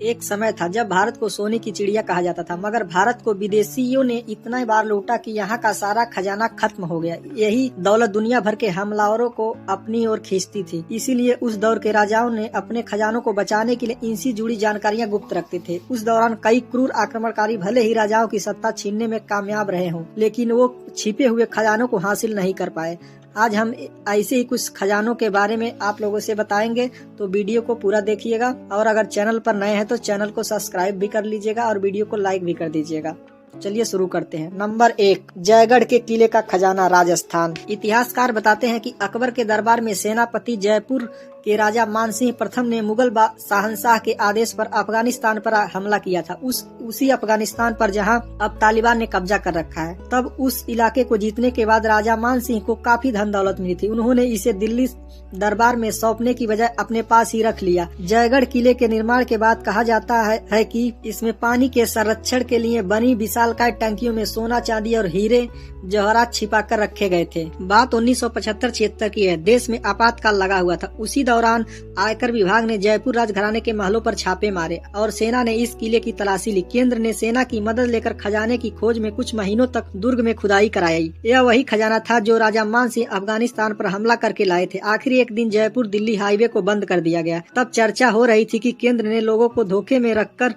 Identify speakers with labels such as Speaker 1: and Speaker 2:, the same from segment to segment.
Speaker 1: एक समय था जब भारत को सोने की चिड़िया कहा जाता था, मगर भारत को विदेशियों ने इतना बार लूटा कि यहाँ का सारा खजाना खत्म हो गया। यही दौलत दुनिया भर के हमलावरों को अपनी ओर खींचती थी। इसीलिए उस दौर के राजाओं ने अपने खजानों को बचाने के लिए इनसे जुड़ी जानकारियां गुप्त रखते थे। उस दौरान कई क्रूर आक्रमणकारी भले ही राजाओं की सत्ता छीनने में कामयाब रहे हों, लेकिन वो छिपे हुए खजानों को हासिल नहीं कर पाए। आज हम ऐसे ही कुछ खजानों के बारे में आप लोगों से बताएंगे, तो वीडियो को पूरा देखिएगा। और अगर चैनल पर नए हैं तो चैनल को सब्सक्राइब भी कर लीजिएगा और वीडियो को लाइक भी कर दीजिएगा। चलिए शुरू करते हैं। नंबर 1, जयगढ़ के किले का खजाना, राजस्थान। इतिहासकार बताते हैं कि अकबर के दरबार में सेनापति जयपुर के राजा मानसिंह प्रथम ने मुगल शाहनशाह के आदेश पर अफगानिस्तान पर हमला किया था। उसी अफगानिस्तान पर जहां अब तालिबान ने कब्जा कर रखा है। तब उस इलाके को जीतने के बाद राजा मानसिंह को काफी धन दौलत मिली थी। उन्होंने इसे दिल्ली दरबार में सौंपने की बजाय अपने पास ही रख लिया। जयगढ़ किले के निर्माण के बाद कहा जाता है कि इसमें पानी के संरक्षण के लिए बनी विशालकाय टंकियों में सोना, चांदी और हीरे जवाहरात छिपा कर रखे गए थे। बात 1975-76 की है। देश में आपातकाल लगा हुआ था। उसी दौरान आयकर विभाग ने जयपुर राजघराने के महलों पर छापे मारे और सेना ने इस किले की तलाशी ली। केंद्र ने सेना की मदद लेकर खजाने की खोज में कुछ महीनों तक दुर्ग में खुदाई कराई। यह वही खजाना था जो राजा मानसिंह अफगानिस्तान पर हमला करके लाए थे। आखिर एक दिन जयपुर दिल्ली हाईवे को बंद कर दिया गया। तब चर्चा हो रही थी कि केंद्र ने लोगों को धोखे में रखकर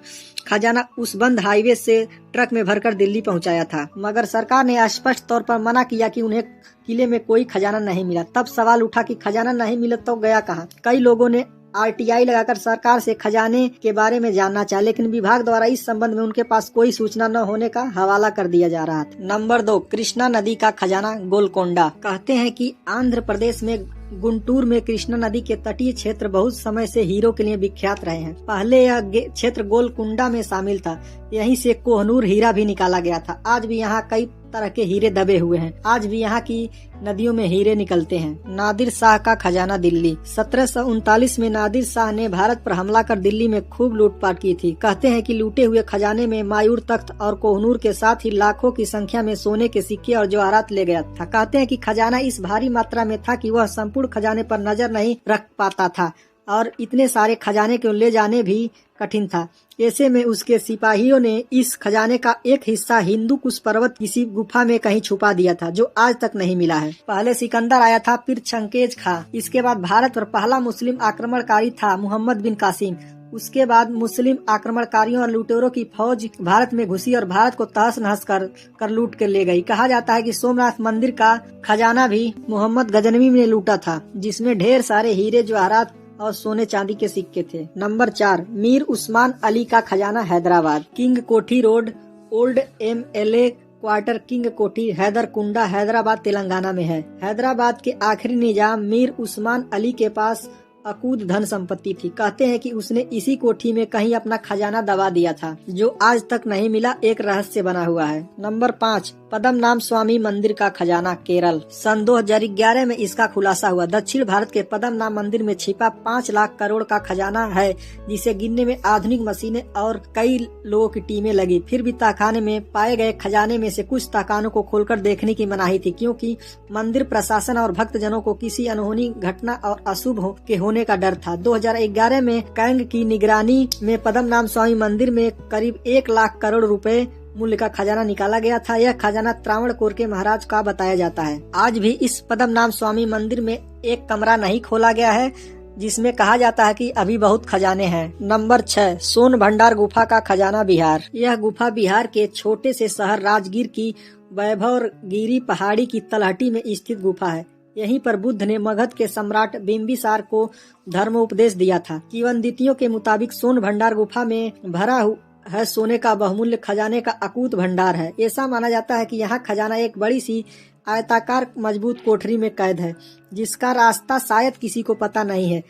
Speaker 1: खजाना उस बंद हाईवे से ट्रक में भरकर दिल्ली पहुंचाया था, मगर सरकार ने स्पष्ट तौर पर मना किया कि उन्हें किले में कोई खजाना नहीं मिला। तब सवाल उठा कि खजाना नहीं मिला तो गया कहां? कई लोगों ने RTI लगाकर सरकार से खजाने के बारे में जानना चाहा, लेकिन विभाग द्वारा इस संबंध में उनके पास कोई सूचना न होने का हवाला कर दिया जा रहा था। नंबर 2, कृष्णा नदी का खजाना, गोलकोंडा। कहते हैं कि आंध्र प्रदेश में गुंटूर में कृष्णा नदी के तटीय क्षेत्र बहुत समय से हीरो के लिए विख्यात रहे हैं। पहले यह क्षेत्र गोलकुंडा में शामिल था। यहीं से कोहनूर हीरा भी निकाला गया था। आज भी यहाँ कई तरह के हीरे दबे हुए हैं। आज भी यहाँ की नदियों में हीरे निकलते हैं। नादिर शाह का खजाना, दिल्ली। 1739 में नादिर शाह ने भारत पर हमला कर दिल्ली में खूब लूटपाट की थी। कहते हैं कि लूटे हुए खजाने में मायूर तख्त और कोहनूर के साथ ही लाखों की संख्या में सोने के सिक्के और जवाहरात ले गया था। कहते हैं कि खजाना इस भारी मात्रा में था कि वह संपूर्ण खजाने पर नजर नहीं रख पाता था और इतने सारे खजाने को ले जाने भी कठिन था। ऐसे में उसके सिपाहियों ने इस खजाने का एक हिस्सा हिंदू कुश पर्वत किसी गुफा में कहीं छुपा दिया था, जो आज तक नहीं मिला है। पहले सिकंदर आया था, फिर चंगेज खां। इसके बाद भारत पर पहला मुस्लिम आक्रमणकारी था मोहम्मद बिन कासिम। उसके बाद मुस्लिम आक्रमणकारियों और लुटेरों की फौज भारत में घुसी और भारत को तहस नहस कर लूट कर ले गई। कहा जाता है कि सोमनाथ मंदिर का खजाना भी मोहम्मद गजनवी ने लूटा था, जिसमें ढेर सारे हीरे, जवाहरात और सोने चांदी के सिक्के थे। नंबर 4, मीर उस्मान अली का खजाना, हैदराबाद। किंग कोठी road, old MLA quarter, king कोठी, हैदरकुंडा, हैदराबाद, तेलंगाना में है। हैदराबाद के आखिरी निजाम मीर उस्मान अली के पास अकूत धन संपत्ति थी। कहते हैं कि उसने इसी कोठी में कहीं अपना खजाना दबा दिया था, जो आज तक नहीं मिला। एक रहस्य बना हुआ है। नंबर 5, पद्मनाभ स्वामी मंदिर का खजाना, केरल। सन 2011 में इसका खुलासा हुआ। दक्षिण भारत के पद्मनाभ मंदिर में छिपा 5 लाख करोड़ का खजाना है, जिसे गिनने में आधुनिक मशीनें और कई लोगों की टीमें लगी। फिर भी तहखाने में पाए गए खजाने में से कुछ तहखानों को खोलकर देखने की मनाही थी, क्योंकि मंदिर प्रशासन और भक्तजनों को किसी अनहोनी घटना और अशुभ के होने का डर था। 2011 में कैंग की निगरानी में पद्मनाभ स्वामी मंदिर में करीब 1 लाख करोड़ रुपए मूल्य का खजाना निकाला गया था। यह खजाना त्रावणकोर के महाराज का बताया जाता है। आज भी इस पद्मनाभ स्वामी मंदिर में एक कमरा नहीं खोला गया है, जिसमें कहा जाता है कि अभी बहुत खजाने हैं। नंबर 6, सोन भंडार गुफा का खजाना, बिहार। यह गुफा बिहार के छोटे से शहर राजगीर की वैभवगिरी पहाड़ी की तलहटी में स्थित गुफा है। यहीं पर बुद्ध ने मगध के सम्राट बिंबिसार को धर्मोपदेश दिया था। किंवदंतियों के मुताबिक सोन भंडार गुफा में भरा है सोने का बहुमूल्य खजाने का अकूत भंडार है। ऐसा माना जाता है कि यहाँ खजाना एक बड़ी सी आयताकार मजबूत कोठरी में कैद है, जिसका रास्ता शायद किसी को पता नहीं है।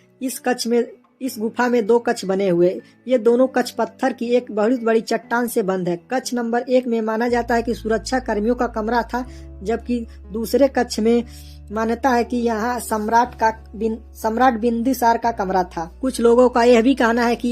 Speaker 1: इस गुफा में 2 कक्ष बने हुए। ये दोनों कक्ष पत्थर की एक बहुत बड़ी चट्टान से बंद है। कक्ष नंबर 1 में माना जाता है कि सुरक्षा कर्मियों का कमरा था, जबकि दूसरे कक्ष में मान्यता है कि यहाँ सम्राट बिंदुसार का कमरा था। कुछ लोगों का यह भी कहना है कि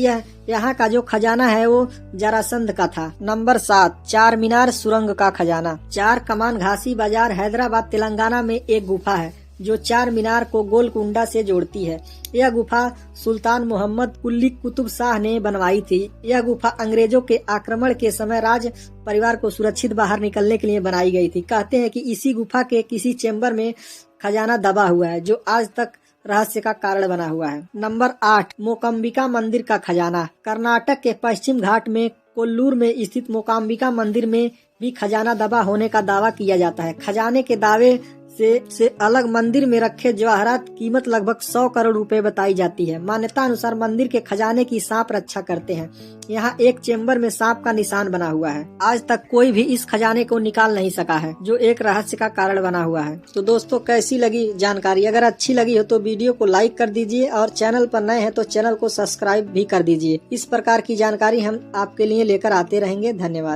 Speaker 1: यहाँ का जो खजाना है वो जरासंध का था। नंबर 7, चार मीनार सुरंग का खजाना। चार कमान घासी बाजार, हैदराबाद, तेलंगाना में एक गुफा है। जो चार मीनार को गोलकुंडा से जोड़ती है। यह गुफा सुल्तान मोहम्मद कुली कुतुब शाह ने बनवाई थी। यह गुफा अंग्रेजों के आक्रमण के समय राज परिवार को सुरक्षित बाहर निकलने के लिए बनाई गई थी। कहते हैं कि इसी गुफा के किसी चेम्बर में खजाना दबा हुआ है, जो आज तक रहस्य का कारण बना हुआ है। नंबर 8, मोकाम्बिका मंदिर का खजाना। कर्नाटक के पश्चिम घाट में कोल्लूर में स्थित मोकाम्बिका मंदिर में भी खजाना दबा होने का दावा किया जाता है। खजाने के दावे से अलग मंदिर में रखे जवाहरात कीमत लगभग 100 करोड़ रुपए बताई जाती है। मान्यता अनुसार मंदिर के खजाने की सांप रक्षा करते हैं। यहाँ एक चेम्बर में सांप का निशान बना हुआ है। आज तक कोई भी इस खजाने को निकाल नहीं सका है, जो एक रहस्य का कारण बना हुआ है। तो दोस्तों, कैसी लगी जानकारी? अगर अच्छी लगी हो तो वीडियो को लाइक कर दीजिए और चैनल पर नए हैं तो चैनल को सब्सक्राइब भी कर दीजिए। इस प्रकार की जानकारी हम आपके लिए लेकर आते रहेंगे। धन्यवाद।